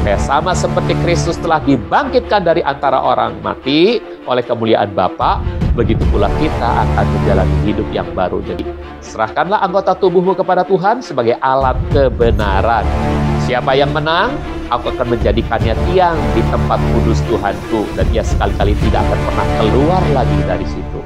Supaya sama seperti Kristus telah dibangkitkan dari antara orang mati oleh kemuliaan Bapa, begitu pula kita akan menjalani hidup yang baru. Jadi, serahkanlah anggota tubuhmu kepada Tuhan sebagai alat kebenaran. Siapa yang menang, aku akan menjadikannya tiang di tempat kudus Tuhanku, dan ia sekali-kali tidak akan pernah keluar lagi dari situ.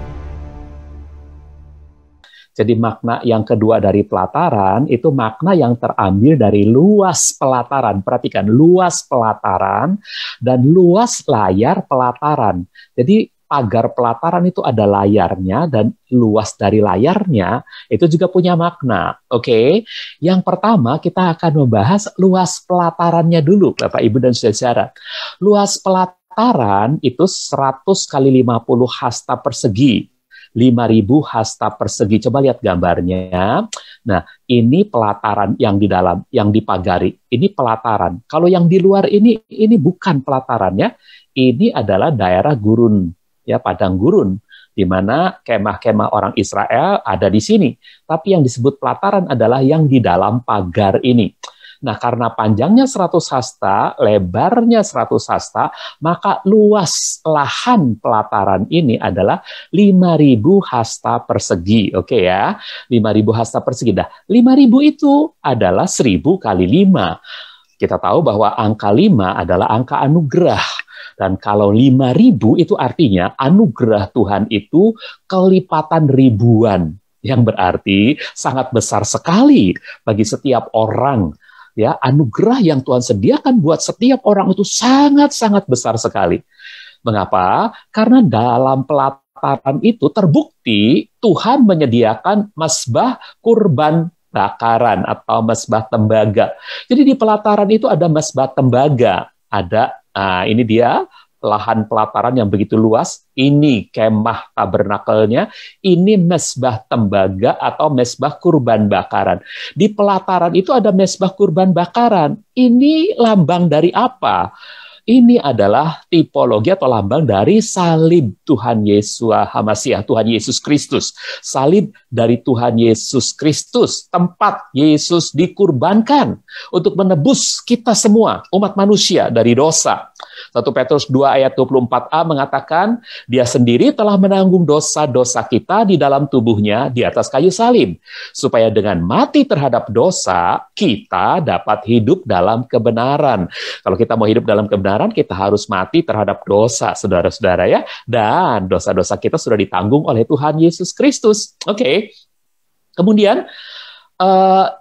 Jadi makna yang kedua dari pelataran, itu makna yang terambil dari luas pelataran. Perhatikan, luas pelataran dan luas layar pelataran. Jadi pagar pelataran itu ada layarnya, dan luas dari layarnya itu juga punya makna. Oke, yang pertama kita akan membahas luas pelatarannya dulu, Bapak, Ibu, dan saudara. Luas pelataran itu 100 kali 50 hasta persegi. 5.000 hasta persegi. Coba lihat gambarnya. Nah, ini pelataran yang di dalam, yang dipagari. Ini pelataran. Kalau yang di luar ini bukan pelatarannya. Ini adalah daerah gurun, ya, padang gurun, di mana kemah-kemah orang Israel ada di sini. Tapi yang disebut pelataran adalah yang di dalam pagar ini. Nah, karena panjangnya 100 hasta, lebarnya 100 hasta, maka luas lahan pelataran ini adalah 5.000 hasta persegi. Oke ya, 5.000 hasta persegi. Nah, 5.000 itu adalah 1.000 kali 5. Kita tahu bahwa angka 5 adalah angka anugerah. Dan kalau 5.000 itu artinya anugerah Tuhan itu kelipatan ribuan. Yang berarti sangat besar sekali bagi setiap orang. Ya, anugerah yang Tuhan sediakan buat setiap orang itu sangat-sangat besar sekali. Mengapa? Karena dalam pelataran itu terbukti Tuhan menyediakan mazbah kurban bakaran atau mazbah tembaga. Jadi di pelataran itu ada mazbah tembaga, ada, ini dia lahan pelataran yang begitu luas, ini kemah tabernakelnya, ini mezbah tembaga atau mezbah kurban bakaran. Di pelataran itu ada mezbah kurban bakaran. Ini lambang dari apa? Ini adalah tipologi atau lambang dari salib Tuhan Yesua HaMasiah, Tuhan Yesus Kristus. Salib dari Tuhan Yesus Kristus, tempat Yesus dikurbankan untuk menebus kita semua, umat manusia, dari dosa. 1 Petrus 2 ayat 24a mengatakan, dia sendiri telah menanggung dosa-dosa kita di dalam tubuhnya di atas kayu salib, supaya dengan mati terhadap dosa, kita dapat hidup dalam kebenaran. Kalau kita mau hidup dalam kebenaran, kita harus mati terhadap dosa, saudara-saudara ya. Dan dosa-dosa kita sudah ditanggung oleh Tuhan Yesus Kristus. Oke. Kemudian,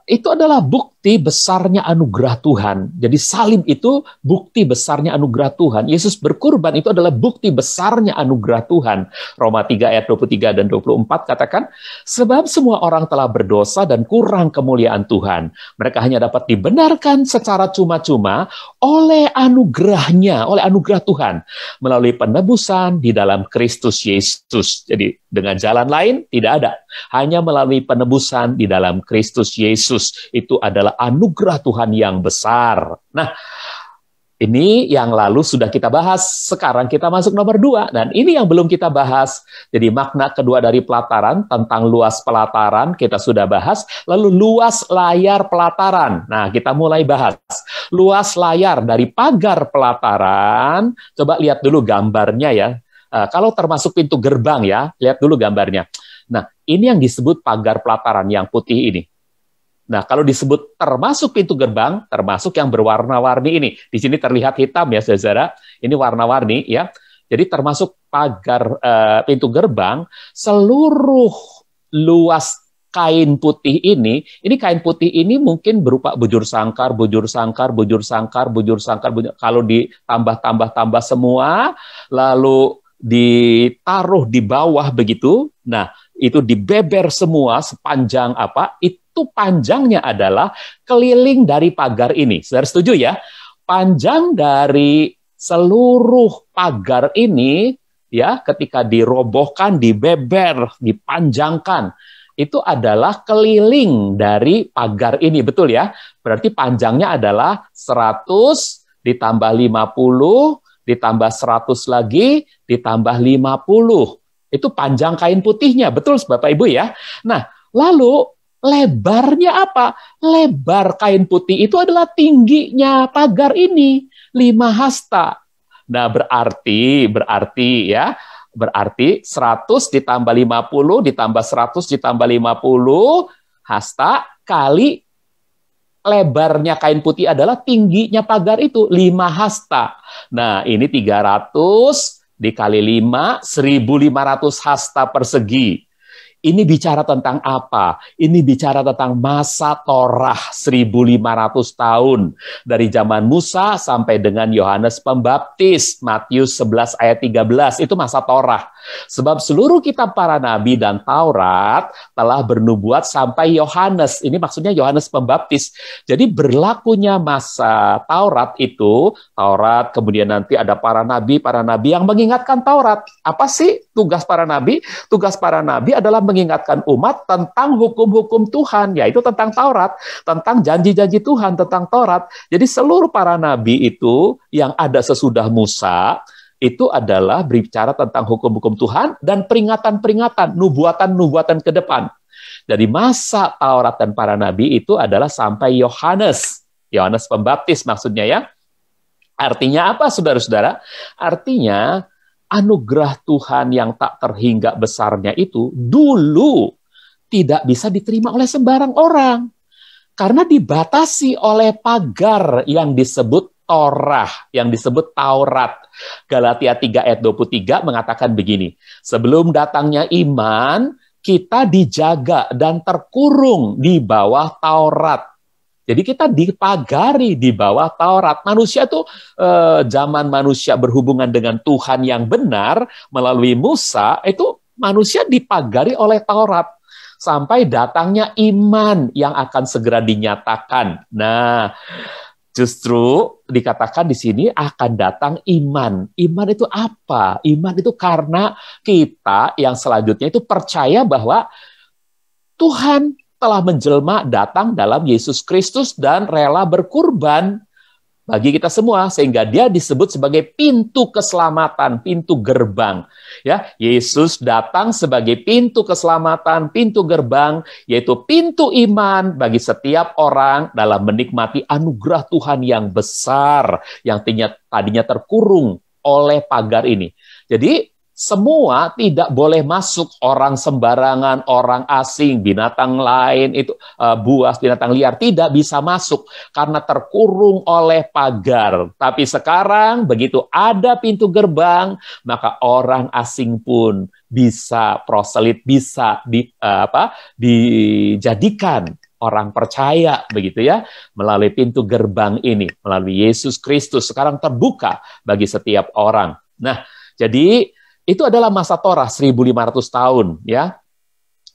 itu adalah bukti besarnya anugerah Tuhan. Jadi salib itu bukti besarnya anugerah Tuhan. Yesus berkurban itu adalah bukti besarnya anugerah Tuhan. Roma 3 ayat 23 dan 24 katakan, sebab semua orang telah berdosa dan kurang kemuliaan Tuhan. Mereka hanya dapat dibenarkan secara cuma-cuma oleh anugerahnya, oleh anugerah Tuhan, melalui penebusan di dalam Kristus Yesus. Jadi dengan jalan lain tidak ada. Hanya melalui penebusan di dalam Kristus Yesus. Itu adalah anugerah Tuhan yang besar. Nah, ini yang lalu sudah kita bahas. Sekarang kita masuk nomor 2. Dan ini yang belum kita bahas. Jadi makna kedua dari pelataran, tentang luas pelataran, kita sudah bahas. Lalu luas layar pelataran. Nah, kita mulai bahas. Luas layar dari pagar pelataran. Coba lihat dulu gambarnya ya. Kalau termasuk pintu gerbang ya, lihat dulu gambarnya. Nah, ini yang disebut pagar pelataran yang putih ini. Nah, kalau disebut termasuk pintu gerbang, termasuk yang berwarna-warni ini. Di sini terlihat hitam ya, saudara. Ini warna-warni ya. Jadi termasuk pagar pintu gerbang, seluruh luas kain putih ini kain putih ini mungkin berupa bujur sangkar. Kalau ditambah semua, lalu ditaruh di bawah begitu, nah itu dibeber semua sepanjang apa? Itu panjangnya adalah keliling dari pagar ini. Saudara setuju ya? Panjang dari seluruh pagar ini ya, ketika dirobohkan, dibeber, dipanjangkan, itu adalah keliling dari pagar ini, betul ya? Berarti panjangnya adalah 100 ditambah 50 ditambah 100 lagi, ditambah 50. Itu panjang kain putihnya, betul Bapak Ibu ya? Nah, lalu Lebarnya apa? Lebar kain putih itu adalah tingginya pagar ini, 5 hasta. Nah, berarti 100 ditambah 50 ditambah 100 ditambah 50 hasta kali lebarnya kain putih adalah tingginya pagar itu 5 hasta. Nah, ini 300 dikali 5, 1.500 hasta persegi. Ini bicara tentang apa? Ini bicara tentang masa Torah 1.500 tahun. Dari zaman Musa sampai dengan Yohanes Pembaptis. Matius 11 ayat 13. Itu masa Torah. Sebab seluruh kitab para nabi dan Taurat telah bernubuat sampai Yohanes. Ini maksudnya Yohanes Pembaptis. Jadi berlakunya masa Taurat itu, Taurat kemudian nanti ada para nabi yang mengingatkan Taurat. Apa sih tugas para nabi? Tugas para nabi adalah mengingatkan umat tentang hukum-hukum Tuhan, yaitu tentang Taurat, tentang janji-janji Tuhan, tentang Taurat. Jadi seluruh para nabi itu yang ada sesudah Musa, itu adalah berbicara tentang hukum-hukum Tuhan dan peringatan-peringatan, nubuatan-nubuatan ke depan. Jadi masa Taurat dan para nabi itu adalah sampai Yohanes Pembaptis maksudnya ya. Artinya apa saudara-saudara? Artinya anugerah Tuhan yang tak terhingga besarnya itu dulu tidak bisa diterima oleh sembarang orang. Karena dibatasi oleh pagar yang disebut Torah, yang disebut Taurat. Galatia 3 ayat 23 mengatakan begini, sebelum datangnya iman, kita dijaga dan terkurung di bawah Taurat. Jadi kita dipagari di bawah Taurat. Manusia tuh zaman manusia berhubungan dengan Tuhan yang benar melalui Musa, itu manusia dipagari oleh Taurat. Sampai datangnya iman yang akan segera dinyatakan. Nah, justru dikatakan di sini akan datang iman. Iman itu apa? Iman itu karena kita yang selanjutnya itu percaya bahwa Tuhan telah menjelma datang dalam Yesus Kristus dan rela berkurban bagi kita semua, sehingga dia disebut sebagai pintu keselamatan, pintu gerbang. Ya, Yesus datang sebagai pintu keselamatan, pintu gerbang, yaitu pintu iman bagi setiap orang dalam menikmati anugerah Tuhan yang besar, yang tadinya terkurung oleh pagar ini. Jadi semua tidak boleh masuk, orang sembarangan, orang asing, binatang lain, itu buas, binatang liar, tidak bisa masuk karena terkurung oleh pagar. Tapi sekarang begitu ada pintu gerbang, maka orang asing pun bisa proselit, bisa dijadikan orang percaya, begitu ya, melalui pintu gerbang ini, melalui Yesus Kristus sekarang terbuka bagi setiap orang. Nah, jadi itu adalah masa Torah 1.500 tahun, ya.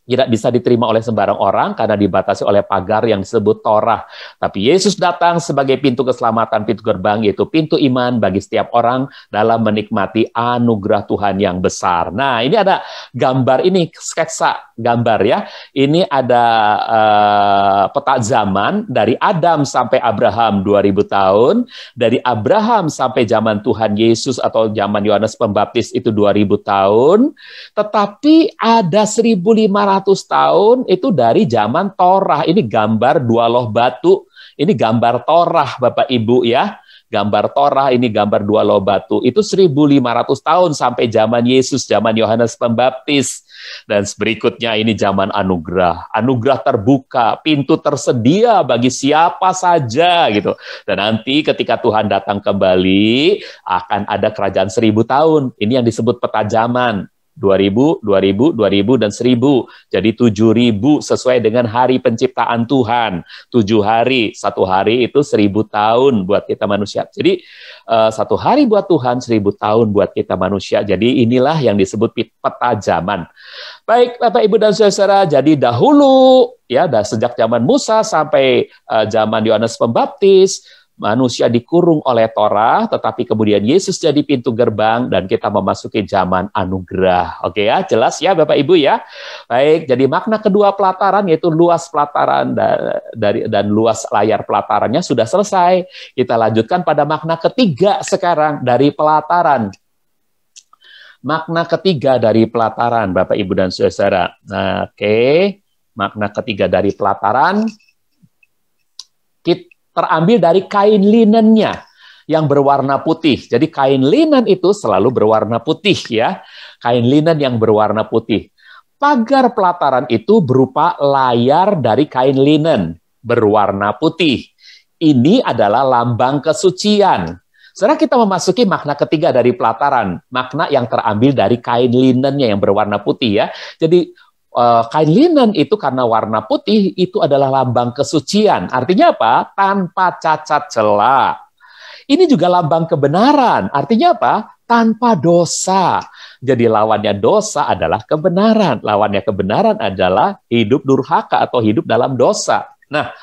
Tidak bisa diterima oleh sembarang orang karena dibatasi oleh pagar yang disebut Torah. Tapi Yesus datang sebagai pintu keselamatan, pintu gerbang, yaitu pintu iman bagi setiap orang dalam menikmati anugerah Tuhan yang besar. Nah, ini ada gambar, ini sketsa gambar ya. Ini ada peta zaman dari Adam sampai Abraham 2000 tahun, dari Abraham sampai zaman Tuhan Yesus atau zaman Yohanes Pembaptis itu 2000 tahun, tetapi ada 1.500 tahun itu dari zaman Torah. Ini gambar 2 loh batu. Ini gambar Torah, Bapak Ibu ya. Gambar Torah, ini gambar 2 loh batu. Itu 1.500 tahun sampai zaman Yesus, zaman Yohanes Pembaptis. Dan berikutnya ini zaman anugerah. Anugerah terbuka, pintu tersedia bagi siapa saja gitu. Dan nanti ketika Tuhan datang kembali, akan ada kerajaan 1.000 tahun. Ini yang disebut peta zaman. 2000, 2000, 2000, dan 1000. Jadi 7000 sesuai dengan hari penciptaan Tuhan. 7 hari, 1 hari itu 1000 tahun buat kita manusia. Jadi 1 hari buat Tuhan, 1000 tahun buat kita manusia. Jadi inilah yang disebut peta zaman. Baik, Bapak, Ibu, dan Saudara, jadi dahulu, ya, sejak zaman Musa sampai zaman Yohanes Pembaptis, manusia dikurung oleh Torah, tetapi kemudian Yesus jadi pintu gerbang dan kita memasuki zaman anugerah. Oke ya, jelas ya Bapak Ibu ya. Baik, jadi makna kedua pelataran yaitu luas pelataran dan luas layar pelatarannya sudah selesai. Kita lanjutkan pada makna ketiga sekarang dari pelataran. Makna ketiga dari pelataran Bapak Ibu dan Saudara. Nah, oke. Makna ketiga dari pelataran terambil dari kain linennya yang berwarna putih. Jadi kain linen itu selalu berwarna putih ya. Kain linen yang berwarna putih. Pagar pelataran itu berupa layar dari kain linen berwarna putih. Ini adalah lambang kesucian. Setelah kita memasuki makna ketiga dari pelataran, makna yang terambil dari kain linennya yang berwarna putih ya. Jadi kain linen itu karena warna putih itu adalah lambang kesucian. Artinya apa? Tanpa cacat celah. Ini juga lambang kebenaran. Artinya apa? Tanpa dosa. Jadi lawannya dosa adalah kebenaran. Lawannya kebenaran adalah hidup durhaka atau hidup dalam dosa. Nah,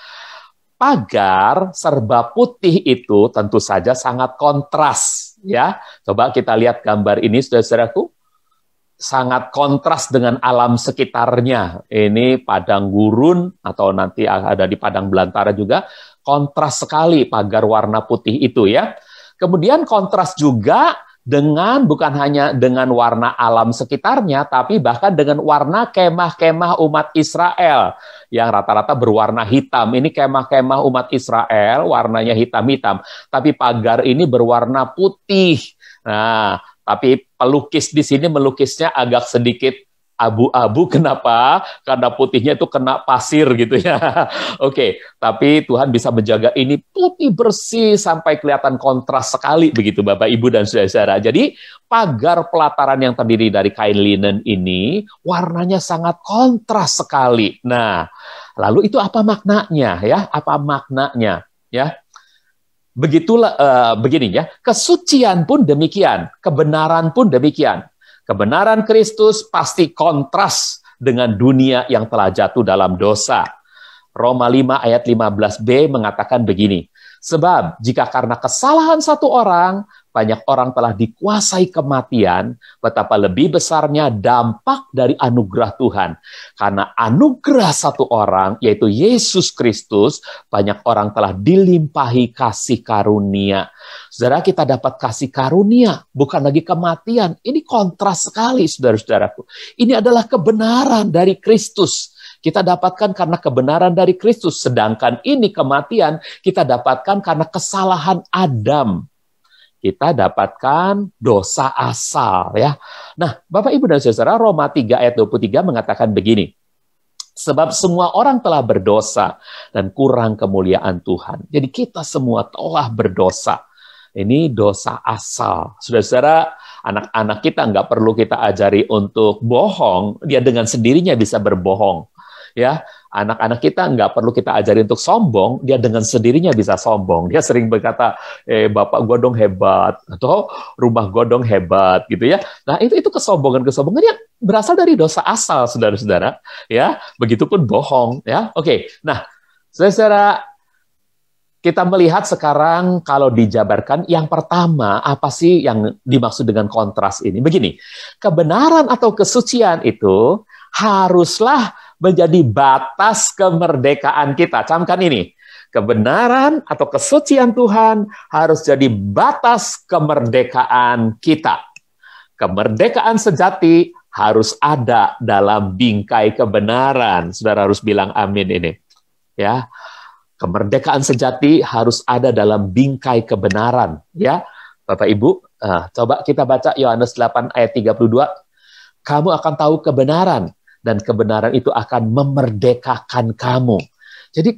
pagar serba putih itu tentu saja sangat kontras. Ya, coba kita lihat gambar ini, saudara-saudaraku. Sangat kontras dengan alam sekitarnya. Ini padang gurun atau nanti ada di padang belantara juga, kontras sekali pagar warna putih itu ya. Kemudian kontras juga dengan bukan hanya dengan warna alam sekitarnya, tapi bahkan dengan warna kemah-kemah umat Israel yang rata-rata berwarna hitam. Ini kemah-kemah umat Israel warnanya hitam-hitam, tapi pagar ini berwarna putih. Nah, tapi pelukis di sini melukisnya agak sedikit abu-abu. Kenapa? Karena putihnya itu kena pasir gitu ya. Oke, tapi Tuhan bisa menjaga ini putih bersih sampai kelihatan kontras sekali begitu Bapak, Ibu, dan saudara-saudara. Jadi pagar pelataran yang terdiri dari kain linen ini warnanya sangat kontras sekali. Nah, lalu itu apa maknanya ya? Apa maknanya ya? Begitulah begini ya, kesucian pun demikian, kebenaran pun demikian. Kebenaran Kristus pasti kontras dengan dunia yang telah jatuh dalam dosa. Roma 5 ayat 15b mengatakan begini, sebab jika karena kesalahan satu orang, banyak orang telah dikuasai kematian, betapa lebih besarnya dampak dari anugerah Tuhan. Karena anugerah satu orang, yaitu Yesus Kristus, banyak orang telah dilimpahi kasih karunia. Saudara, kita dapat kasih karunia, bukan lagi kematian. Ini kontras sekali, saudara-saudaraku. Ini adalah kebenaran dari Kristus. Kita dapatkan karena kebenaran dari Kristus. Sedangkan ini kematian, kita dapatkan karena kesalahan Adam. Kita dapatkan dosa asal ya. Nah, Bapak Ibu dan Saudara, Roma 3 ayat 23 mengatakan begini. Sebab semua orang telah berdosa dan kurang kemuliaan Tuhan. Jadi kita semua telah berdosa. Ini dosa asal. Saudara-saudara, anak-anak kita nggak perlu kita ajari untuk bohong, dia dengan sendirinya bisa berbohong. Ya, anak-anak kita nggak perlu kita ajari untuk sombong, dia dengan sendirinya bisa sombong. Dia sering berkata, bapak gua dong hebat, atau rumah gua dong hebat, gitu ya. Nah, itu kesombongan yang berasal dari dosa asal, saudara-saudara. Ya, begitupun bohong. Ya, oke. Nah, saudara, kita melihat sekarang kalau dijabarkan, yang pertama, apa sih yang dimaksud dengan kontras ini? Begini, kebenaran atau kesucian itu haruslah menjadi batas kemerdekaan kita. Camkan ini, kebenaran atau kesucian Tuhan harus jadi batas kemerdekaan kita. Kemerdekaan sejati harus ada dalam bingkai kebenaran. Saudara harus bilang amin ini. Ya, kemerdekaan sejati harus ada dalam bingkai kebenaran. Ya, Bapak Ibu, coba kita baca Yohanes 8 ayat 32. Kamu akan tahu kebenaran, dan kebenaran itu akan memerdekakan kamu. Jadi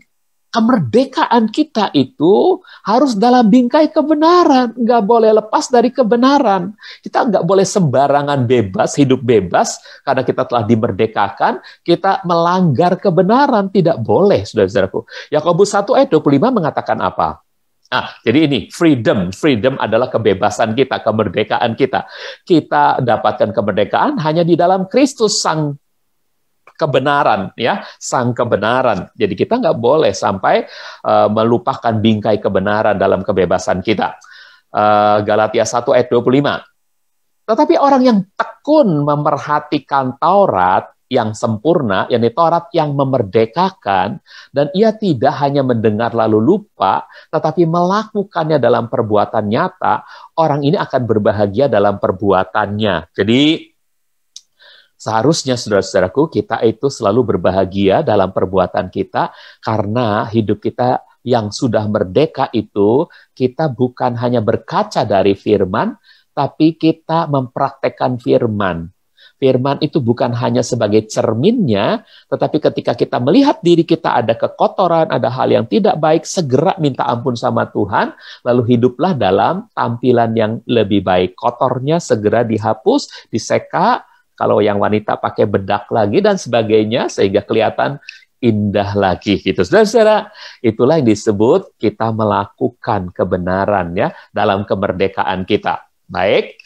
kemerdekaan kita itu harus dalam bingkai kebenaran. Nggak boleh lepas dari kebenaran. Kita nggak boleh sembarangan bebas, hidup bebas, karena kita telah dimerdekakan, kita melanggar kebenaran. Tidak boleh, saudara-saudaraku. Yakobus 1 ayat 25 mengatakan apa? Jadi ini, freedom adalah kebebasan kita, kemerdekaan kita. Kita dapatkan kemerdekaan hanya di dalam Kristus, Sang kebenaran, ya, Sang kebenaran. Jadi kita nggak boleh sampai melupakan bingkai kebenaran dalam kebebasan kita. Galatia 1 ayat 25. Tetapi orang yang tekun memerhatikan Taurat yang sempurna, yakni Taurat yang memerdekakan, dan ia tidak hanya mendengar lalu lupa, tetapi melakukannya dalam perbuatan nyata, orang ini akan berbahagia dalam perbuatannya. Jadi Seharusnya saudara-saudaraku kita itu selalu berbahagia dalam perbuatan kita karena hidup kita yang sudah merdeka itu kita bukan hanya berkaca dari firman, tapi kita mempraktekkan firman. Firman itu bukan hanya sebagai cerminnya, tetapi ketika kita melihat diri kita ada kekotoran, ada hal yang tidak baik, segera minta ampun sama Tuhan, lalu hiduplah dalam tampilan yang lebih baik. Kotornya segera dihapus, diseka, kalau yang wanita pakai bedak lagi dan sebagainya, sehingga kelihatan indah lagi gitu. Saudara-saudara, itulah yang disebut kita melakukan kebenaran ya dalam kemerdekaan kita. Baik.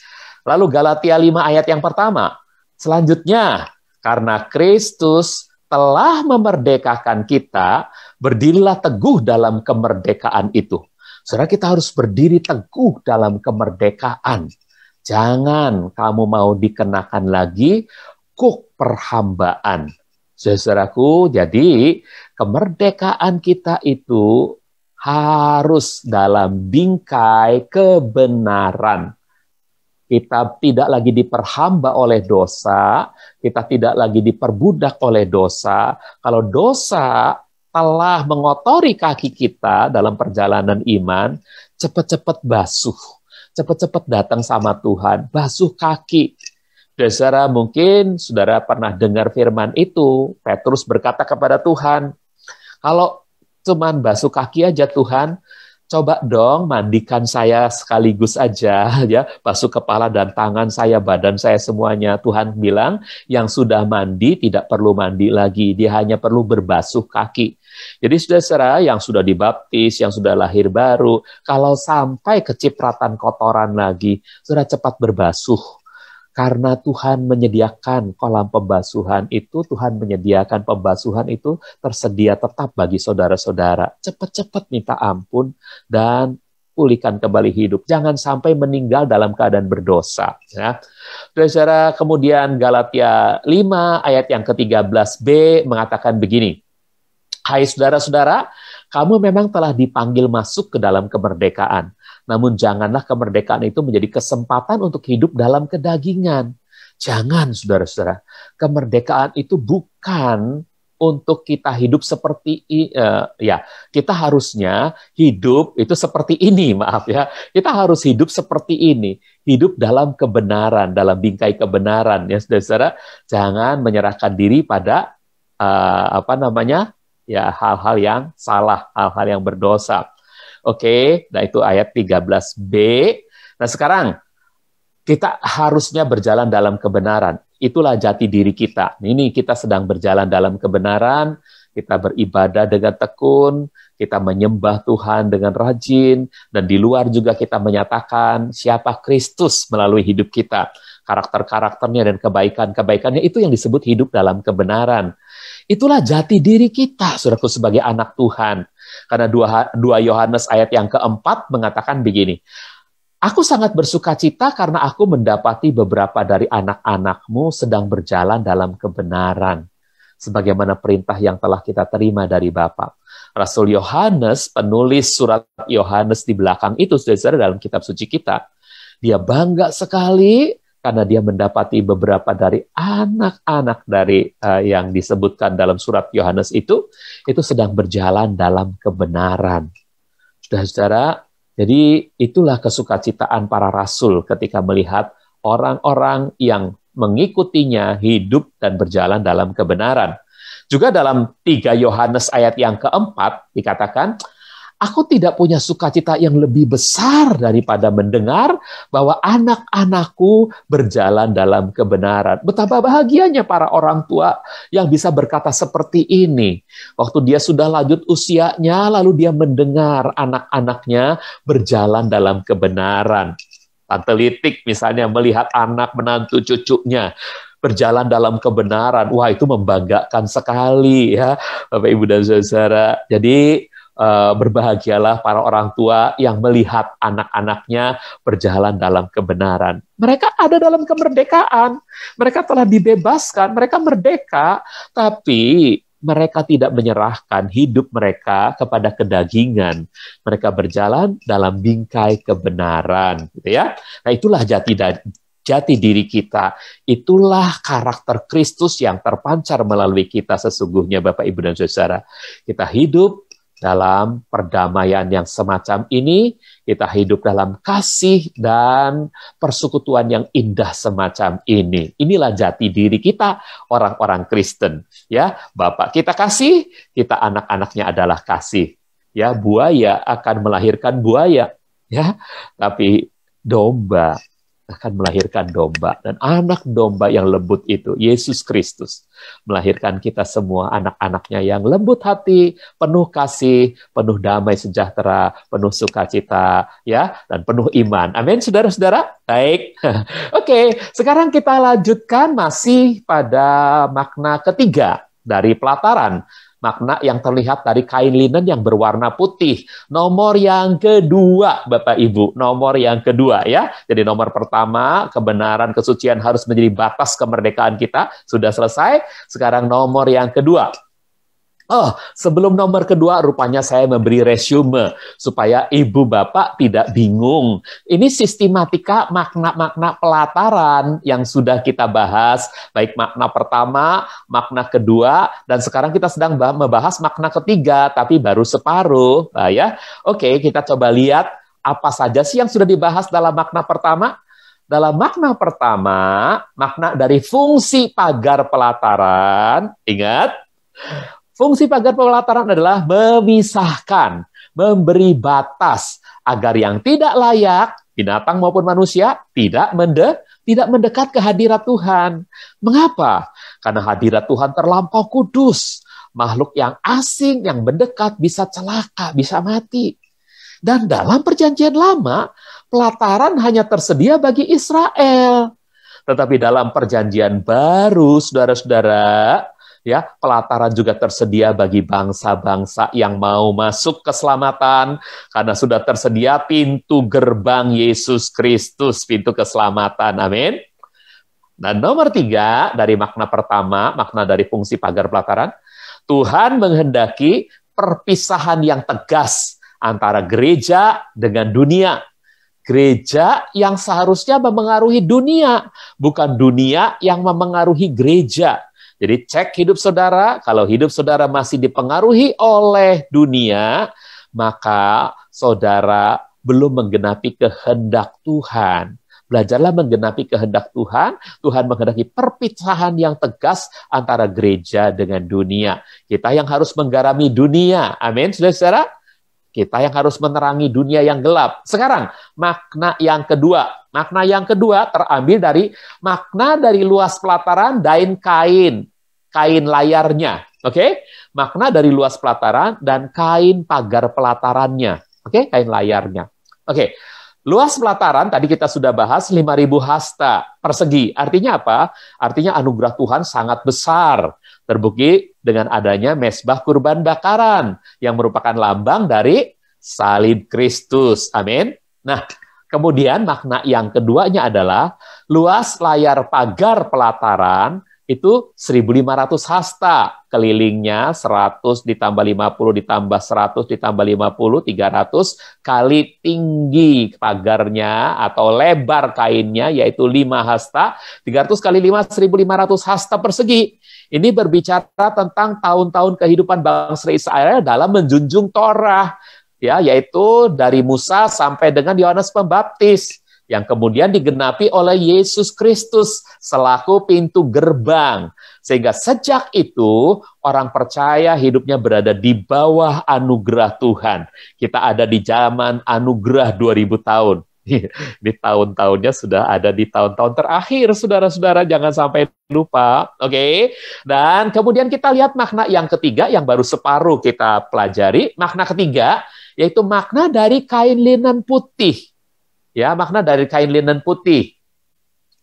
Lalu Galatia 5 ayat yang pertama. Selanjutnya, karena Kristus telah memerdekakan kita, berdirilah teguh dalam kemerdekaan itu. Saudara, kita harus berdiri teguh dalam kemerdekaan. Jangan kamu mau dikenakan lagi kuk perhambaan. Saudaraku, jadi kemerdekaan kita itu harus dalam bingkai kebenaran. Kita tidak lagi diperhamba oleh dosa, kita tidak lagi diperbudak oleh dosa. Kalau dosa telah mengotori kaki kita dalam perjalanan iman, cepat-cepat basuh, cepat-cepat datang sama Tuhan, basuh kaki. Saudara, mungkin saudara pernah dengar firman itu, Petrus berkata kepada Tuhan, kalau cuman basuh kaki aja Tuhan, coba dong mandikan saya sekaligus aja, ya, basuh kepala dan tangan saya, badan saya semuanya. Tuhan bilang, yang sudah mandi tidak perlu mandi lagi, dia hanya perlu berbasuh kaki. Jadi saudara yang sudah dibaptis, yang sudah lahir baru, kalau sampai kecipratan kotoran lagi, saudara cepat berbasuh. Karena Tuhan menyediakan kolam pembasuhan itu, Tuhan menyediakan pembasuhan itu tersedia tetap bagi saudara-saudara. Cepat-cepat minta ampun dan pulihkan kembali hidup. Jangan sampai meninggal dalam keadaan berdosa. Ya. Saudara, kemudian Galatia 5 ayat yang ke-13b mengatakan begini. Hai saudara-saudara, kamu memang telah dipanggil masuk ke dalam kemerdekaan. Namun janganlah kemerdekaan itu menjadi kesempatan untuk hidup dalam kedagingan. Jangan, saudara-saudara. Kemerdekaan itu bukan untuk kita hidup seperti kita harusnya hidup itu seperti ini, maaf ya. Kita harus hidup seperti ini, hidup dalam kebenaran, dalam bingkai kebenaran ya, saudara-saudara. Jangan menyerahkan diri pada hal-hal yang salah, hal-hal yang berdosa. Oke, nah itu ayat 13b. Nah sekarang, kita harusnya berjalan dalam kebenaran. Itulah jati diri kita. Ini kita sedang berjalan dalam kebenaran, kita beribadah dengan tekun, kita menyembah Tuhan dengan rajin, dan di luar juga kita menyatakan siapa Kristus melalui hidup kita. Karakter-karakternya dan kebaikan-kebaikannya itu yang disebut hidup dalam kebenaran. Itulah jati diri kita, saudaraku, sebagai anak Tuhan. Karena 2 Yohanes ayat yang keempat mengatakan begini, aku sangat bersuka cita karena aku mendapati beberapa dari anak-anakmu sedang berjalan dalam kebenaran, sebagaimana perintah yang telah kita terima dari Bapa. Rasul Yohanes, penulis surat Yohanes di belakang itu, saudara, dalam kitab suci kita, dia bangga sekali karena dia mendapati beberapa dari anak-anak dari yang disebutkan dalam surat Yohanes itu sedang berjalan dalam kebenaran. Saudara-saudara, jadi itulah kesukacitaan para rasul ketika melihat orang-orang yang mengikutinya hidup dan berjalan dalam kebenaran. Juga dalam 3 Yohanes ayat yang keempat dikatakan, aku tidak punya sukacita yang lebih besar daripada mendengar bahwa anak-anakku berjalan dalam kebenaran. Betapa bahagianya para orang tua yang bisa berkata seperti ini. Waktu dia sudah lanjut usianya, lalu dia mendengar anak-anaknya berjalan dalam kebenaran. Tante Litik misalnya melihat anak menantu cucunya berjalan dalam kebenaran. Wah, itu membanggakan sekali ya, Bapak Ibu dan Saudara. Jadi berbahagialah para orang tua yang melihat anak-anaknya berjalan dalam kebenaran. Mereka ada dalam kemerdekaan, mereka telah dibebaskan, mereka merdeka, tapi mereka tidak menyerahkan hidup mereka kepada kedagingan. Mereka berjalan dalam bingkai kebenaran, gitu ya. Nah, itulah jati diri kita. Itulah karakter Kristus yang terpancar melalui kita sesungguhnya, Bapak, Ibu, dan Saudara. Kita hidup dalam perdamaian yang semacam ini, kita hidup dalam kasih dan persekutuan yang indah semacam ini. Inilah jati diri kita, orang-orang Kristen. Ya, Bapak kita kasih, kita anak-anaknya adalah kasih. Ya, buaya akan melahirkan buaya, ya, tapi domba akan melahirkan domba, dan anak domba yang lembut itu Yesus Kristus melahirkan kita semua anak-anaknya yang lembut hati, penuh kasih, penuh damai sejahtera, penuh sukacita, ya, dan penuh iman. Amin, saudara-saudara. Baik. Oke, sekarang kita lanjutkan masih pada makna ketiga dari pelataran. Makna yang terlihat dari kain linen yang berwarna putih. Nomor yang kedua, Bapak Ibu. Nomor yang kedua, ya. Jadi nomor pertama, kebenaran, kesucian harus menjadi batas kemerdekaan kita. Sudah selesai. Sekarang nomor yang kedua. Oh, sebelum nomor kedua, rupanya saya memberi resume supaya ibu bapak tidak bingung. Ini sistematika makna-makna pelataran yang sudah kita bahas, baik makna pertama, makna kedua, dan sekarang kita sedang membahas makna ketiga, tapi baru separuh. Nah, ya. Oke, kita coba lihat apa saja sih yang sudah dibahas dalam makna pertama. Dalam makna pertama, makna dari fungsi pagar pelataran, ingat, fungsi pagar pelataran adalah memisahkan, memberi batas agar yang tidak layak, binatang maupun manusia, tidak mendekat ke hadirat Tuhan. Mengapa? Karena hadirat Tuhan terlampau kudus. Makhluk yang asing, yang mendekat bisa celaka, bisa mati. Dan dalam perjanjian lama, pelataran hanya tersedia bagi Israel. Tetapi dalam perjanjian baru, saudara-saudara, ya, pelataran juga tersedia bagi bangsa-bangsa yang mau masuk keselamatan karena sudah tersedia pintu gerbang Yesus Kristus, pintu keselamatan. Amin. Dan nomor 3 dari makna pertama, makna dari fungsi pagar pelataran, Tuhan menghendaki perpisahan yang tegas antara gereja dengan dunia. Gereja yang seharusnya memengaruhi dunia, bukan dunia yang memengaruhi gereja. Jadi cek hidup saudara, kalau hidup saudara masih dipengaruhi oleh dunia, maka saudara belum menggenapi kehendak Tuhan. Belajarlah menggenapi kehendak Tuhan. Tuhan menghendaki perpisahan yang tegas antara gereja dengan dunia. Kita yang harus menggarami dunia. Amin, saudara-saudara. Kita yang harus menerangi dunia yang gelap. Sekarang, makna yang kedua. Makna yang kedua terambil dari makna dari luas pelataran dan kain layarnya. Oke? Makna dari luas pelataran dan kain pagar pelatarannya. Oke? Kain layarnya. Oke. Luas pelataran, tadi kita sudah bahas 5.000 hasta persegi. Artinya apa? Artinya anugerah Tuhan sangat besar. Terbukti dengan adanya mezbah kurban bakaran yang merupakan lambang dari salib Kristus. Amin. Nah, kemudian makna yang keduanya adalah luas layar pagar pelataran itu 1.500 hasta, kelilingnya 100 ditambah 50 ditambah 100 ditambah 50, 300 kali tinggi pagarnya atau lebar kainnya yaitu 5 hasta, 300 kali 5, 1.500 hasta persegi. Ini berbicara tentang tahun-tahun kehidupan bangsa Israel dalam menjunjung Torah, ya, yaitu dari Musa sampai dengan Yohanes Pembaptis, yang kemudian digenapi oleh Yesus Kristus selaku pintu gerbang. Sehingga sejak itu, orang percaya hidupnya berada di bawah anugerah Tuhan. Kita ada di zaman anugerah 2000 tahun. Di tahun-tahunnya sudah ada di tahun-tahun terakhir, saudara-saudara, jangan sampai lupa. Oke. Dan kemudian kita lihat makna yang ketiga yang baru separuh kita pelajari. Makna ketiga, yaitu makna dari kain linen putih. Ya, makna dari kain linen putih.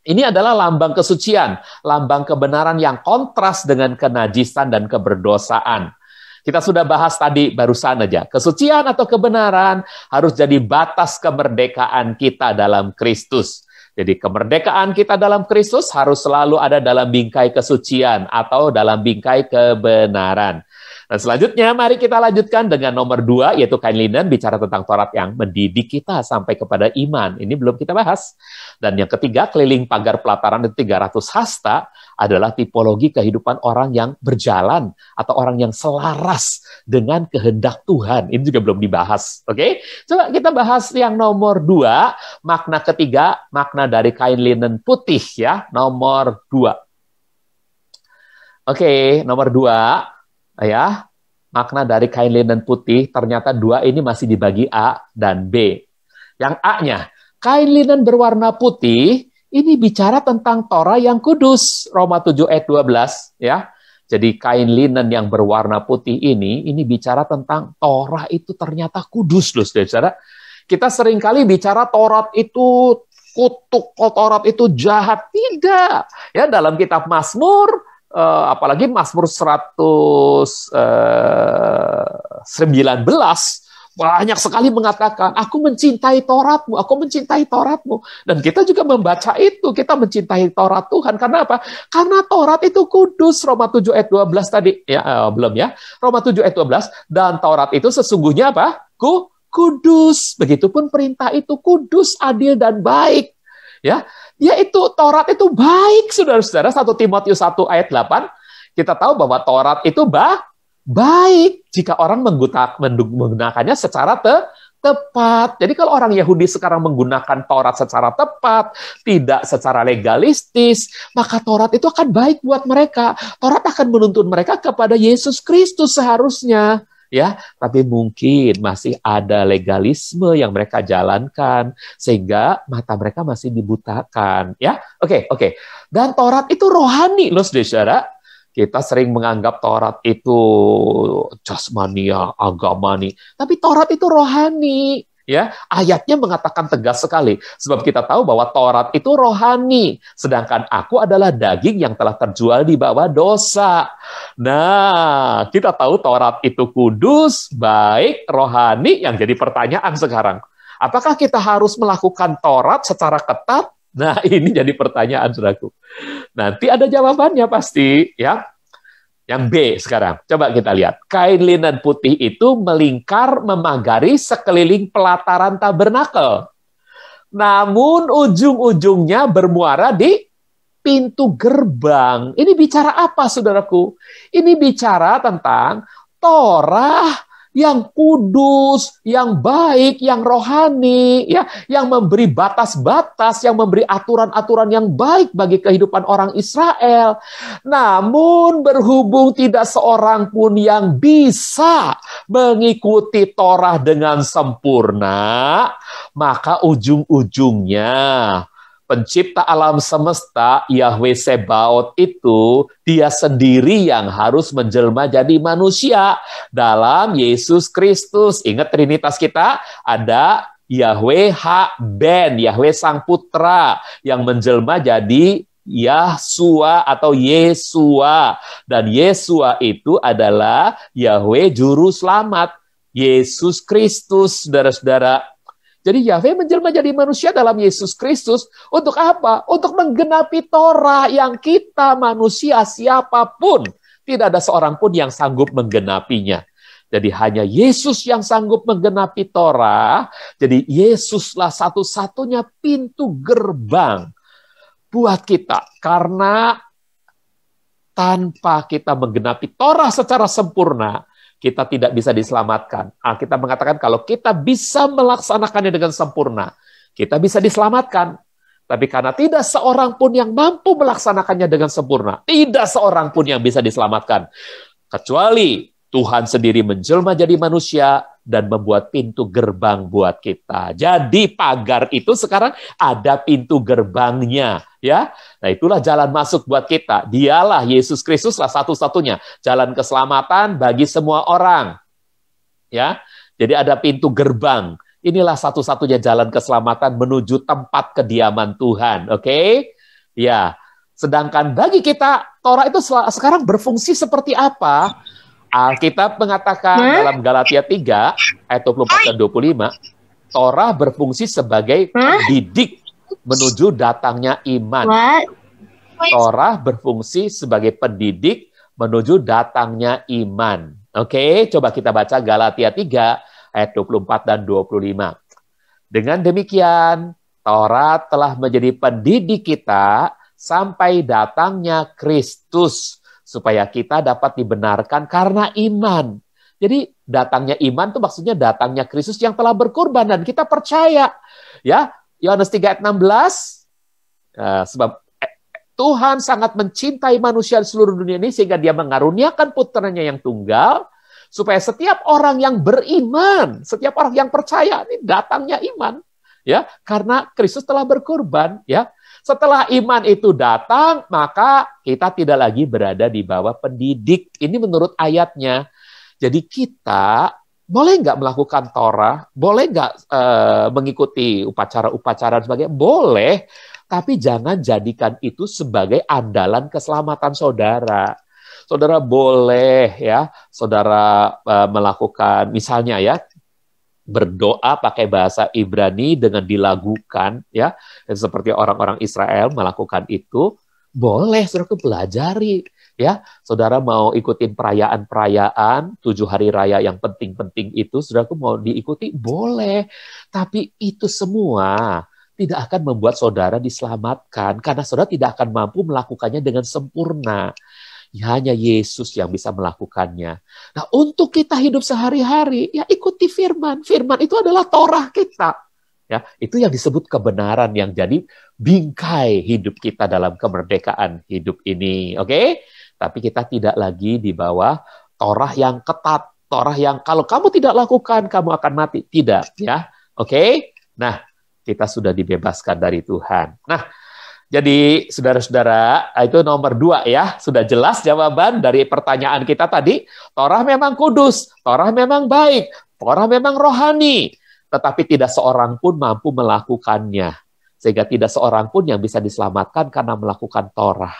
Ini adalah lambang kesucian, lambang kebenaran yang kontras dengan kenajisan dan keberdosaan. Kita sudah bahas tadi barusan aja, kesucian atau kebenaran harus jadi batas kemerdekaan kita dalam Kristus. Jadi kemerdekaan kita dalam Kristus harus selalu ada dalam bingkai kesucian atau dalam bingkai kebenaran. Dan selanjutnya, mari kita lanjutkan dengan nomor 2, yaitu kain linen, bicara tentang Taurat yang mendidik kita sampai kepada iman. Ini belum kita bahas. Dan yang ketiga, keliling pagar pelataran 300 hasta adalah tipologi kehidupan orang yang berjalan atau orang yang selaras dengan kehendak Tuhan. Ini juga belum dibahas. Oke? Coba kita bahas yang nomor 2, makna ketiga, makna dari kain linen putih ya, nomor 2. Oke, nomor 2. Ya, makna dari kain linen putih, ternyata 2 ini masih dibagi A dan B. Yang A-nya, kain linen berwarna putih, ini bicara tentang Torah yang kudus, Roma 7 ayat 12, ya. Jadi kain linen yang berwarna putih ini bicara tentang Torah itu ternyata kudus, loh, saudara. Kita seringkali bicara Taurat itu kutuk, Taurat itu jahat. Tidak. Ya, dalam kitab Mazmur, apalagi Mazmur 119 banyak sekali mengatakan, aku mencintai Tauratmu, aku mencintai Tauratmu. Dan kita juga membaca itu, kita mencintai Taurat Tuhan. Karena apa? Karena Taurat itu kudus, Roma 7 ayat 12 tadi. Ya, belum ya. Roma 7 ayat 12, dan Taurat itu sesungguhnya apa? Kudus. Begitupun perintah itu kudus, adil, dan baik. Ya, yaitu Taurat itu baik, saudara-saudara. 1 Timotius 1 ayat 8, kita tahu bahwa Taurat itu baik jika orang menggunakannya secara tepat. Jadi kalau orang Yahudi sekarang menggunakan Taurat secara tepat, tidak secara legalistis, maka Taurat itu akan baik buat mereka. Taurat akan menuntun mereka kepada Yesus Kristus seharusnya. Ya, tapi mungkin masih ada legalisme yang mereka jalankan sehingga mata mereka masih dibutakan, ya. Oke. Dan Taurat itu rohani, loh, saudara. Kita sering menganggap Taurat itu jasmania, agamani, tapi Taurat itu rohani. Ya, ayatnya mengatakan tegas sekali, sebab kita tahu bahwa Taurat itu rohani, sedangkan aku adalah daging yang telah terjual di bawah dosa. Nah, kita tahu Taurat itu kudus, baik, rohani. Yang jadi pertanyaan sekarang, apakah kita harus melakukan Taurat secara ketat? Nah, ini jadi pertanyaan, saudaraku. Nanti ada jawabannya pasti, ya. Yang B sekarang, coba kita lihat. Kain linen putih itu melingkar memagari sekeliling pelataran tabernakel. Namun ujung-ujungnya bermuara di pintu gerbang. Ini bicara apa, saudaraku? Ini bicara tentang Torah yang kudus, yang baik, yang rohani, ya, yang memberi batas-batas, yang memberi aturan-aturan yang baik bagi kehidupan orang Israel. Namun berhubung tidak seorang pun yang bisa mengikuti Torah dengan sempurna, maka ujung-ujungnya Pencipta alam semesta, Yahweh Sebaot itu, dia sendiri yang harus menjelma jadi manusia dalam Yesus Kristus. Ingat Trinitas kita, ada Yahweh Ha-Ben, Yahweh Sang Putra, yang menjelma jadi Yahsua atau Yesua. Dan Yesua itu adalah Yahweh Juru Selamat, Yesus Kristus, saudara-saudara. Jadi Yahweh menjelma jadi manusia dalam Yesus Kristus untuk apa? Untuk menggenapi Torah yang kita manusia siapapun, tidak ada seorang pun yang sanggup menggenapinya. Jadi hanya Yesus yang sanggup menggenapi Torah. Jadi Yesuslah satu-satunya pintu gerbang buat kita. Karena tanpa kita menggenapi Torah secara sempurna, kita tidak bisa diselamatkan. Kita mengatakan kalau kita bisa melaksanakannya dengan sempurna, kita bisa diselamatkan. Tapi karena tidak seorang pun yang mampu melaksanakannya dengan sempurna, tidak seorang pun yang bisa diselamatkan. Kecuali Tuhan sendiri menjelma jadi manusia dan membuat pintu gerbang buat kita. Jadi pagar itu sekarang ada pintu gerbangnya, ya. Nah, itulah jalan masuk buat kita. Dialah Yesus Kristuslah satu-satunya jalan keselamatan bagi semua orang. Ya. Jadi ada pintu gerbang. Inilah satu-satunya jalan keselamatan menuju tempat kediaman Tuhan, oke? Ya. Sedangkan bagi kita Torah itu sekarang berfungsi seperti apa? Alkitab mengatakan dalam Galatia 3 ayat 24 dan 25, Torah berfungsi sebagai pendidik menuju datangnya iman. Torah berfungsi sebagai pendidik menuju datangnya iman. Oke, coba kita baca Galatia 3 ayat 24 dan 25. Dengan demikian, Taurat telah menjadi pendidik kita sampai datangnya Kristus, supaya kita dapat dibenarkan karena iman. Jadi datangnya iman itu maksudnya datangnya Kristus yang telah berkorban dan kita percaya. Ya, Yohanes 3 ayat 16, sebab Tuhan sangat mencintai manusia di seluruh dunia ini sehingga dia mengaruniakan putranya yang tunggal, supaya setiap orang yang beriman, setiap orang yang percaya, ini datangnya iman, ya, karena Kristus telah berkorban, ya. Setelah iman itu datang, maka kita tidak lagi berada di bawah pendidik. Ini menurut ayatnya. Jadi kita boleh nggak melakukan Torah, boleh nggak mengikuti upacara-upacara dan sebagainya, boleh, tapi jangan jadikan itu sebagai andalan keselamatan saudara. Saudara boleh ya, saudara melakukan misalnya ya, berdoa pakai bahasa Ibrani dengan dilagukan ya, seperti orang-orang Israel melakukan itu, boleh saudara pelajari ya. Saudara mau ikutin perayaan-perayaan 7 hari raya yang penting-penting itu, saudara mau diikuti, boleh. Tapi itu semua tidak akan membuat saudara diselamatkan, karena saudara tidak akan mampu melakukannya dengan sempurna. Ya, hanya Yesus yang bisa melakukannya. Nah, untuk kita hidup sehari-hari, ya ikuti firman. Firman itu adalah Torah kita. Ya, itu yang disebut kebenaran yang jadi bingkai hidup kita dalam kemerdekaan hidup ini. Oke? Tapi kita tidak lagi di bawah Torah yang ketat. Torah yang kalau kamu tidak lakukan, kamu akan mati. Tidak, ya. Oke? Nah, kita sudah dibebaskan dari Tuhan. Nah, jadi saudara-saudara, itu nomor 2 ya. Sudah jelas jawaban dari pertanyaan kita tadi. Torah memang kudus, Torah memang baik, Torah memang rohani. Tetapi tidak seorang pun mampu melakukannya. Sehingga tidak seorang pun yang bisa diselamatkan karena melakukan Torah.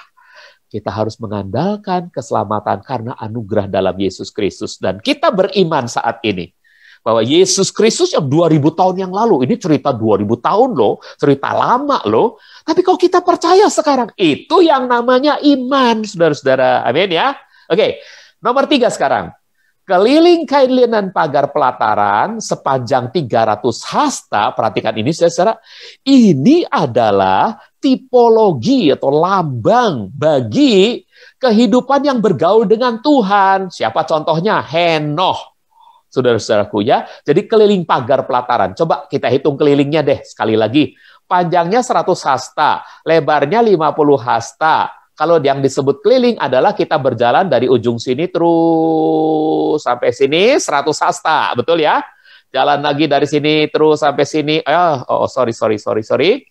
Kita harus mengandalkan keselamatan karena anugerah dalam Yesus Kristus. Dan kita beriman saat ini bahwa Yesus Kristus yang 2000 tahun yang lalu, ini cerita 2000 tahun loh, cerita lama loh. Tapi kalau kita percaya sekarang, itu yang namanya iman, saudara-saudara. Amin ya. Oke, nomor 3 sekarang. Keliling kain linen pagar pelataran sepanjang 300 hasta, perhatikan ini saudara, ini adalah tipologi atau lambang bagi kehidupan yang bergaul dengan Tuhan. Siapa contohnya? Henoh. Saudara-saudaraku ya, jadi keliling pagar pelataran. Coba kita hitung kelilingnya deh, sekali lagi. Panjangnya 100 hasta, lebarnya 50 hasta. Kalau yang disebut keliling adalah kita berjalan dari ujung sini terus sampai sini 100 hasta, betul ya? Jalan lagi dari sini terus sampai sini, sorry.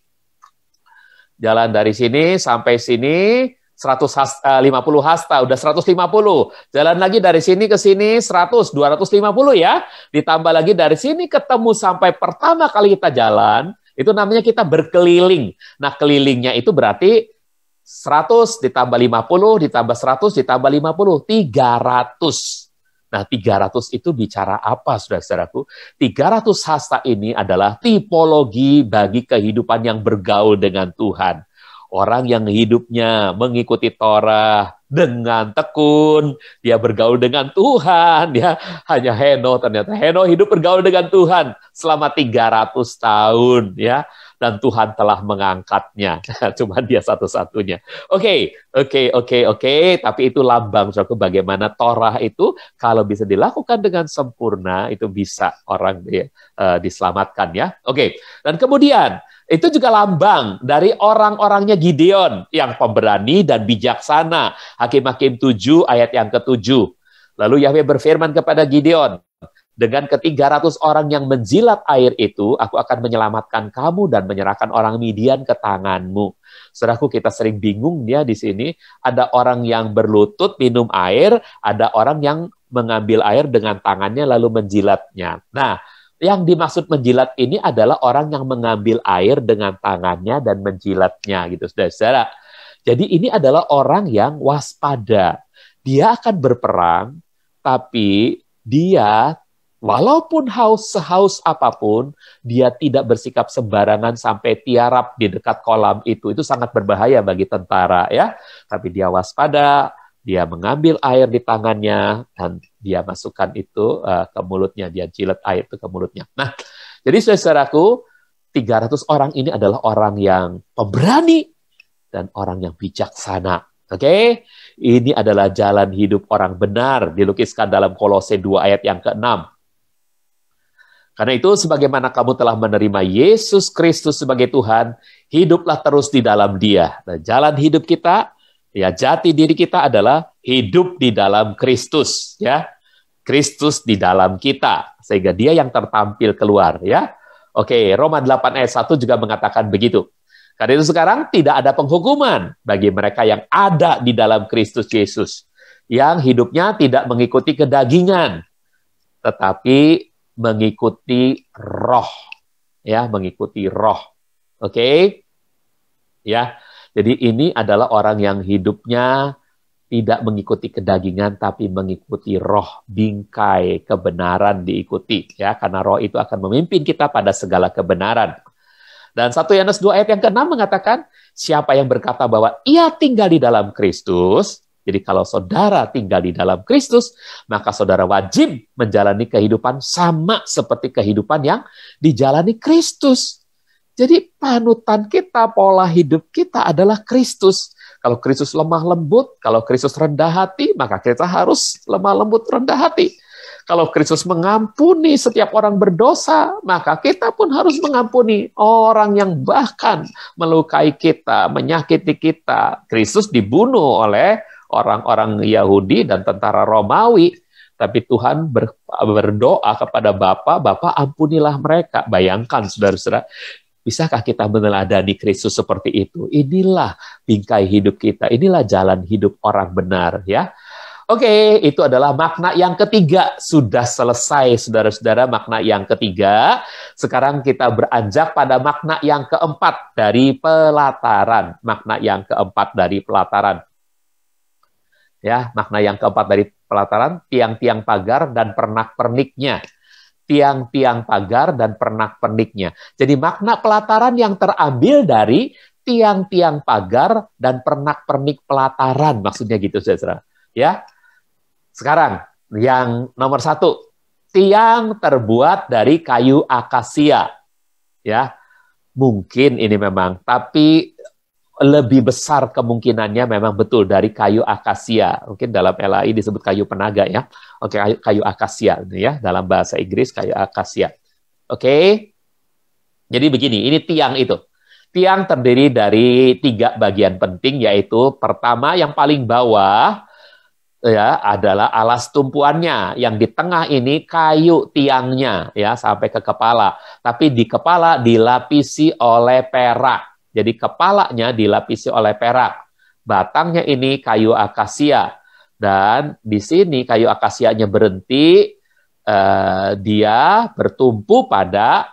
Jalan dari sini sampai sini 150 hasta, udah 150. Jalan lagi dari sini ke sini 100, 250 ya. Ditambah lagi dari sini ketemu sampai pertama kali kita jalan, itu namanya kita berkeliling. Nah, kelilingnya itu berarti 100 ditambah 50, ditambah 100, ditambah 50, 300. Nah, 300 itu bicara apa, saudara-saudaraku? 300 hasta ini adalah tipologi bagi kehidupan yang bergaul dengan Tuhan. Orang yang hidupnya mengikuti Torah dengan tekun, dia bergaul dengan Tuhan, ya. Hanya Henoh, ternyata Henoh hidup bergaul dengan Tuhan selama 300 tahun, ya. Dan Tuhan telah mengangkatnya. Cuma dia satu-satunya. Oke. Tapi itu lambang, saudaraku, bagaimana Torah itu kalau bisa dilakukan dengan sempurna, itu bisa orang diselamatkan, ya. Oke. Dan kemudian itu juga lambang dari orang-orangnya Gideon yang pemberani dan bijaksana. Hakim-Hakim 7 ayat yang ke-7. Lalu Yahweh berfirman kepada Gideon, dengan ke-300 orang yang menjilat air itu, aku akan menyelamatkan kamu dan menyerahkan orang Midian ke tanganmu. Saudaraku, kita sering bingung ya di sini. Ada orang yang berlutut minum air, ada orang yang mengambil air dengan tangannya lalu menjilatnya. Nah, yang dimaksud menjilat ini adalah orang yang mengambil air dengan tangannya dan menjilatnya, gitu, saudara-saudara. Jadi ini adalah orang yang waspada. Dia akan berperang, tapi dia walaupun sehaus apapun, dia tidak bersikap sembarangan sampai tiarap di dekat kolam itu. Itu sangat berbahaya bagi tentara, ya. Tapi dia waspada, Dia mengambil air di tangannya dan dia masukkan itu ke mulutnya, dia jilat air itu ke mulutnya. Nah, jadi saudaraku, 300 orang ini adalah orang yang pemberani dan orang yang bijaksana. Oke? Ini adalah jalan hidup orang benar, dilukiskan dalam Kolose 2 ayat yang ke-6. Karena itu, sebagaimana kamu telah menerima Yesus Kristus sebagai Tuhan, hiduplah terus di dalam Dia. Nah, jalan hidup kita, ya, jati diri kita adalah hidup di dalam Kristus, ya. Kristus di dalam kita, sehingga Dia yang tertampil keluar, ya. Oke, Roma 8 ayat 1 juga mengatakan begitu. Karena itu sekarang tidak ada penghukuman bagi mereka yang ada di dalam Kristus Yesus, yang hidupnya tidak mengikuti kedagingan, tetapi mengikuti roh, ya, mengikuti roh. Oke, ya. Jadi ini adalah orang yang hidupnya tidak mengikuti kedagingan, tapi mengikuti roh, bingkai kebenaran diikuti, ya, karena roh itu akan memimpin kita pada segala kebenaran. Dan 1 Yohanes 2 ayat yang ke-6 mengatakan, siapa yang berkata bahwa ia tinggal di dalam Kristus, jadi kalau saudara tinggal di dalam Kristus, maka saudara wajib menjalani kehidupan sama seperti kehidupan yang dijalani Kristus. Jadi panutan kita, pola hidup kita adalah Kristus. Kalau Kristus lemah lembut, kalau Kristus rendah hati, maka kita harus lemah lembut rendah hati. Kalau Kristus mengampuni setiap orang berdosa, maka kita pun harus mengampuni orang yang bahkan melukai kita, menyakiti kita. Kristus dibunuh oleh orang-orang Yahudi dan tentara Romawi. Tapi Tuhan berdoa kepada Bapa, Bapa ampunilah mereka. Bayangkan, saudara-saudara, bisakah kita meneladani Kristus seperti itu? Inilah bingkai hidup kita, inilah jalan hidup orang benar, ya. Oke, itu adalah makna yang ketiga. Sudah selesai, saudara-saudara, makna yang ketiga. Sekarang kita beranjak pada makna yang keempat dari pelataran. Makna yang keempat dari pelataran. Ya, makna yang keempat dari pelataran, tiang-tiang pagar dan pernak-perniknya. Tiang-tiang pagar dan pernak-perniknya. Jadi makna pelataran yang terambil dari tiang-tiang pagar dan pernak-pernik pelataran. Maksudnya gitu, saudara. Ya. Sekarang, yang nomor 1, tiang terbuat dari kayu akasia. Ya, mungkin ini memang, tapi lebih besar kemungkinannya memang betul dari kayu akasia. Mungkin dalam LAI disebut kayu penaga, ya. Oke, kayu akasia, ya, dalam bahasa Inggris kayu akasia. Oke, jadi begini, ini tiang itu. Tiang terdiri dari 3 bagian penting, yaitu pertama yang paling bawah, ya, adalah alas tumpuannya. Yang di tengah ini kayu tiangnya, ya, sampai ke kepala. Tapi di kepala dilapisi oleh perak. Jadi kepalanya dilapisi oleh perak. Batangnya ini kayu akasia. Dan di sini kayu akasianya berhenti, dia bertumpu pada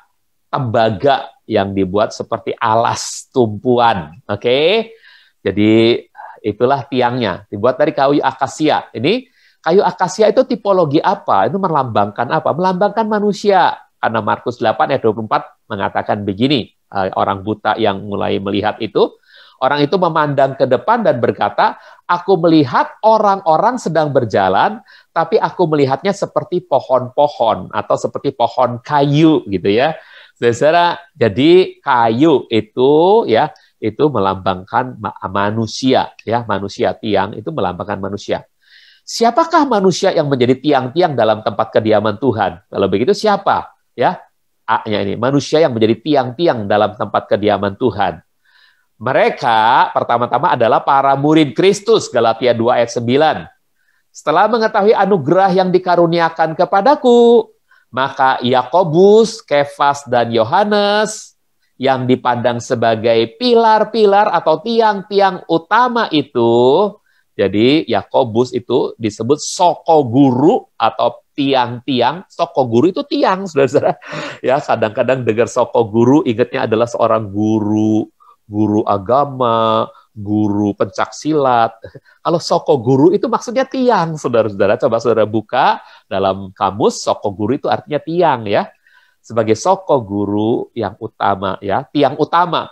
tembaga yang dibuat seperti alas tumpuan. Oke? Jadi itulah tiangnya, dibuat dari kayu akasia. Ini kayu akasia itu tipologi apa? Itu melambangkan apa? Melambangkan manusia. Karena Markus 8 ayat 24 mengatakan begini, orang buta yang mulai melihat itu, orang itu memandang ke depan dan berkata, aku melihat orang-orang sedang berjalan, tapi aku melihatnya seperti pohon-pohon atau seperti pohon kayu gitu ya. Saudara, jadi kayu itu ya, itu melambangkan manusia, ya, manusia. Tiang itu melambangkan manusia. Siapakah manusia yang menjadi tiang-tiang dalam tempat kediaman Tuhan? Kalau begitu siapa? Ya, A-nya ini, manusia yang menjadi tiang-tiang dalam tempat kediaman Tuhan. Mereka pertama-tama adalah para murid Kristus, Galatia 2 ayat 9. Setelah mengetahui anugerah yang dikaruniakan kepadaku, maka Yakobus, Kefas, dan Yohanes yang dipandang sebagai pilar-pilar atau tiang-tiang utama itu, jadi Yakobus itu disebut soko guru atau tiang-tiang. Soko guru itu tiang, saudara-saudara. Ya, kadang-kadang dengar soko guru, ingatnya adalah seorang guru, guru agama, guru pencak silat. Kalau soko guru itu maksudnya tiang, saudara-saudara. Coba saudara buka dalam kamus, soko guru itu artinya tiang, ya. Sebagai soko guru yang utama, ya, tiang utama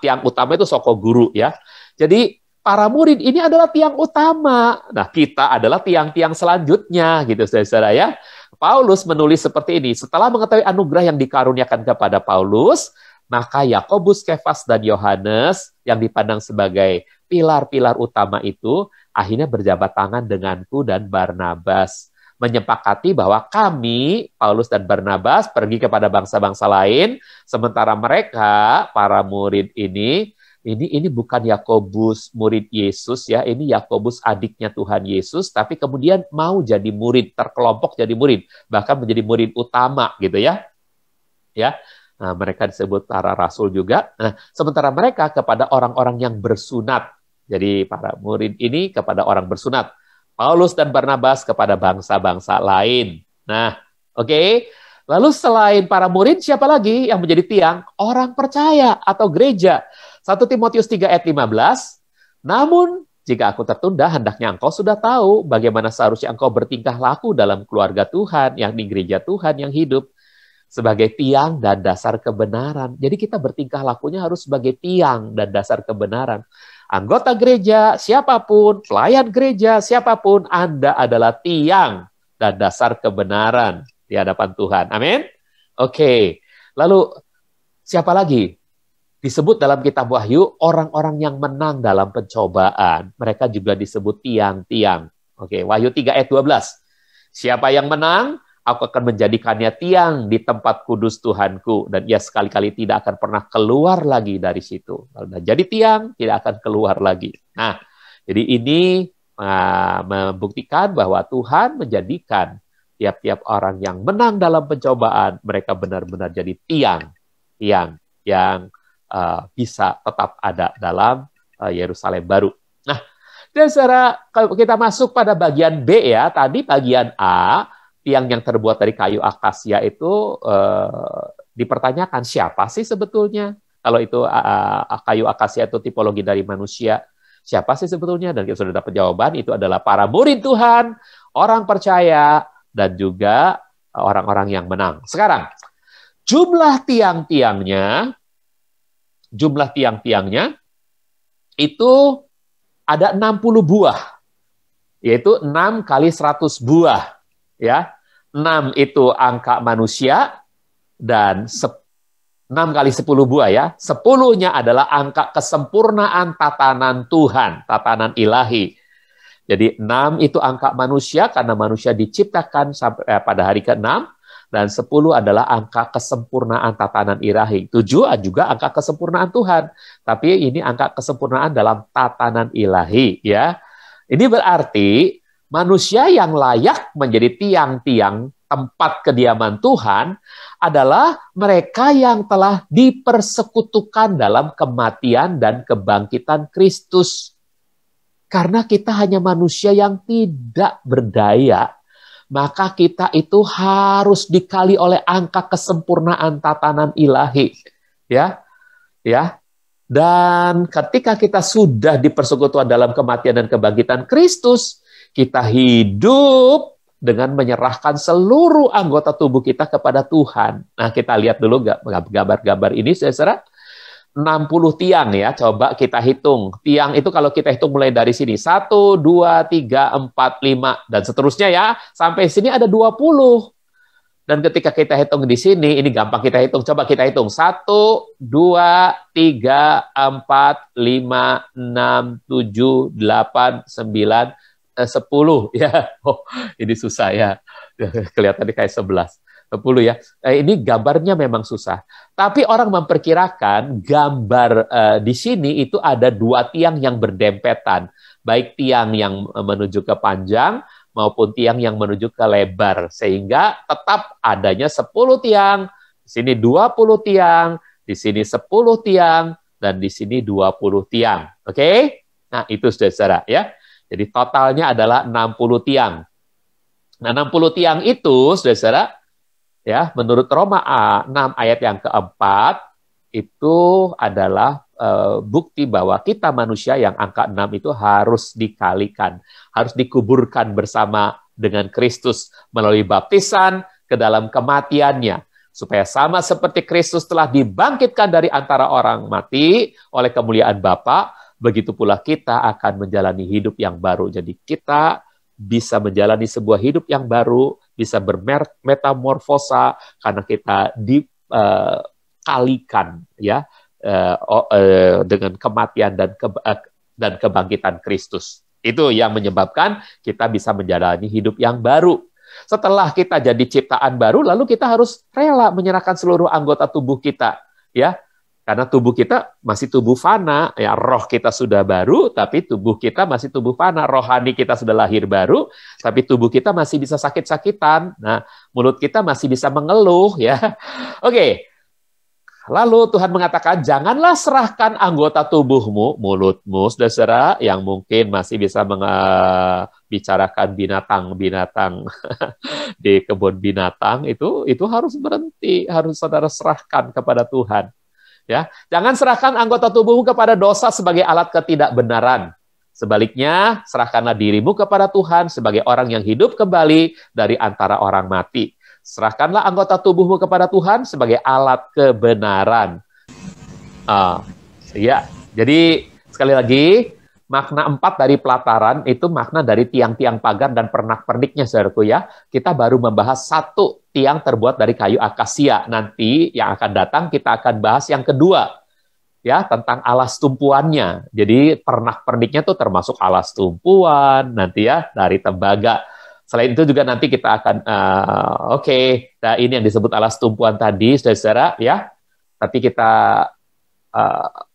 itu soko guru, ya. Jadi para murid ini adalah tiang utama. Nah, kita adalah tiang-tiang selanjutnya, gitu saudara ya. Paulus menulis seperti ini, setelah mengetahui anugerah yang dikaruniakan kepada Paulus, maka Yakobus, Kefas, dan Yohanes yang dipandang sebagai pilar-pilar utama itu akhirnya berjabat tangan denganku dan Barnabas, menyepakati bahwa kami, Paulus dan Barnabas, pergi kepada bangsa-bangsa lain, sementara mereka, para murid ini bukan Yakobus murid Yesus ya, ini Yakobus adiknya Tuhan Yesus, tapi kemudian mau jadi murid, terkelompok jadi murid, bahkan menjadi murid utama gitu ya. Ya. Nah, mereka disebut para rasul juga. Nah, sementara mereka kepada orang-orang yang bersunat. Jadi para murid ini kepada orang bersunat. Paulus dan Barnabas kepada bangsa-bangsa lain. Nah, oke. Lalu selain para murid, siapa lagi yang menjadi tiang? Orang percaya atau gereja. 1 Timotius 3 ayat 15. Namun, jika aku tertunda, hendaknya engkau sudah tahu bagaimana seharusnya engkau bertingkah laku dalam keluarga Tuhan, yakni gereja Tuhan yang hidup, sebagai tiang dan dasar kebenaran. Jadi kita bertingkah lakunya harus sebagai tiang dan dasar kebenaran. Anggota gereja, siapapun, pelayan gereja, siapapun, Anda adalah tiang dan dasar kebenaran di hadapan Tuhan. Amin? Oke. Lalu, siapa lagi? Disebut dalam kitab Wahyu, orang-orang yang menang dalam pencobaan. Mereka juga disebut tiang-tiang. Oke, Wahyu 3 ayat 12. Siapa yang menang? Aku akan menjadikannya tiang di tempat kudus Tuhanku, dan ia sekali-kali tidak akan pernah keluar lagi dari situ. Kalau jadi tiang, tidak akan keluar lagi. Nah, jadi ini membuktikan bahwa Tuhan menjadikan tiap-tiap orang yang menang dalam pencobaan, mereka benar-benar jadi tiang yang bisa tetap ada dalam Yerusalem baru. Nah, dan secara kalau kita masuk pada bagian B ya, tadi bagian A, tiang yang terbuat dari kayu akasia itu dipertanyakan siapa sih sebetulnya? Kalau itu kayu akasia itu tipologi dari manusia, siapa sih sebetulnya? Dan kita sudah dapat jawaban, itu adalah para murid Tuhan, orang percaya, dan juga orang-orang yang menang. Sekarang, jumlah tiang-tiangnya itu ada 60 buah, yaitu 6 kali 100 buah. Ya, 6 itu angka manusia, dan 6 kali 10 buah ya. 10-nya adalah angka kesempurnaan tatanan Tuhan, tatanan ilahi. Jadi 6 itu angka manusia karena manusia diciptakan sampai pada hari ke-6, dan 10 adalah angka kesempurnaan tatanan ilahi. 7 juga angka kesempurnaan Tuhan, tapi ini angka kesempurnaan dalam tatanan ilahi ya. Ini berarti manusia yang layak menjadi tiang-tiang tempat kediaman Tuhan adalah mereka yang telah dipersekutukan dalam kematian dan kebangkitan Kristus. Karena kita hanya manusia yang tidak berdaya, maka kita itu harus dikali oleh angka kesempurnaan tatanan ilahi. Ya. Dan ketika kita sudah dipersekutukan dalam kematian dan kebangkitan Kristus, kita hidup dengan menyerahkan seluruh anggota tubuh kita kepada Tuhan. Nah, kita lihat dulu gambar-gambar ini, saudara. 60 tiang ya, coba kita hitung. Tiang itu kalau kita hitung mulai dari sini, 1, 2, 3, 4, 5, dan seterusnya ya. Sampai sini ada 20. Dan ketika kita hitung di sini, ini gampang kita hitung. Coba kita hitung. 1, 2, 3, 4, 5, 6, 7, 8, 9, 10 ya. Oh, ini susah ya. Kelihatannya kayak 11. 10 ya. Ini gambarnya memang susah. Tapi orang memperkirakan gambar di sini itu ada 2 tiang yang berdempetan. Baik tiang yang menuju ke panjang maupun tiang yang menuju ke lebar. Sehingga tetap adanya 10 tiang. Di sini 20 tiang. Di sini 10 tiang. Dan di sini 20 tiang. Oke? Nah, itu saudara ya. Jadi totalnya adalah 60 tiang. Nah, 60 tiang itu, saudara, ya, menurut Roma 6 ayat yang keempat, itu adalah bukti bahwa kita manusia yang angka 6 itu harus dikalikan, harus dikuburkan bersama dengan Kristus melalui baptisan ke dalam kematiannya. Supaya sama seperti Kristus telah dibangkitkan dari antara orang mati oleh kemuliaan Bapa, begitu pula kita akan menjalani hidup yang baru. Jadi kita bisa menjalani sebuah hidup yang baru, bisa bermetamorfosa karena kita dikalikan ya dengan kematian dan kebangkitan Kristus. Itu yang menyebabkan kita bisa menjalani hidup yang baru. Setelah kita jadi ciptaan baru, lalu kita harus rela menyerahkan seluruh anggota tubuh kita, ya, karena tubuh kita masih tubuh fana, ya, roh kita sudah baru, tapi tubuh kita masih tubuh fana. Rohani kita sudah lahir baru, tapi tubuh kita masih bisa sakit-sakitan. Nah, mulut kita masih bisa mengeluh, ya. Oke. Lalu Tuhan mengatakan, janganlah serahkan anggota tubuhmu, mulutmu, saudara, yang mungkin masih bisa bicarakan binatang-binatang di kebun binatang, itu harus berhenti, harus saudara serahkan kepada Tuhan. Ya, jangan serahkan anggota tubuhmu kepada dosa sebagai alat ketidakbenaran. Sebaliknya, serahkanlah dirimu kepada Tuhan sebagai orang yang hidup kembali dari antara orang mati. Serahkanlah anggota tubuhmu kepada Tuhan sebagai alat kebenaran. Ya, jadi sekali lagi, makna 4 dari pelataran itu makna dari tiang-tiang pagar dan pernak-perniknya, saudaraku ya. Kita baru membahas 1 tiang terbuat dari kayu akasia. Nanti yang akan datang kita akan bahas yang kedua, ya, tentang alas tumpuannya. Jadi pernak-perniknya tuh termasuk alas tumpuan, nanti ya, dari tembaga. Selain itu juga nanti kita akan, nah ini yang disebut alas tumpuan tadi, saudara-saudara, ya. Tapi kita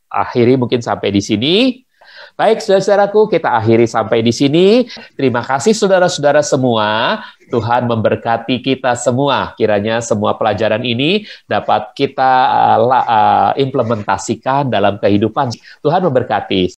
akhiri mungkin sampai di sini. Baik, saudara-saudaraku, kita akhiri sampai di sini. Terima kasih saudara-saudara semua. Tuhan memberkati kita semua. Kiranya semua pelajaran ini dapat kita implementasikan dalam kehidupan. Tuhan memberkati.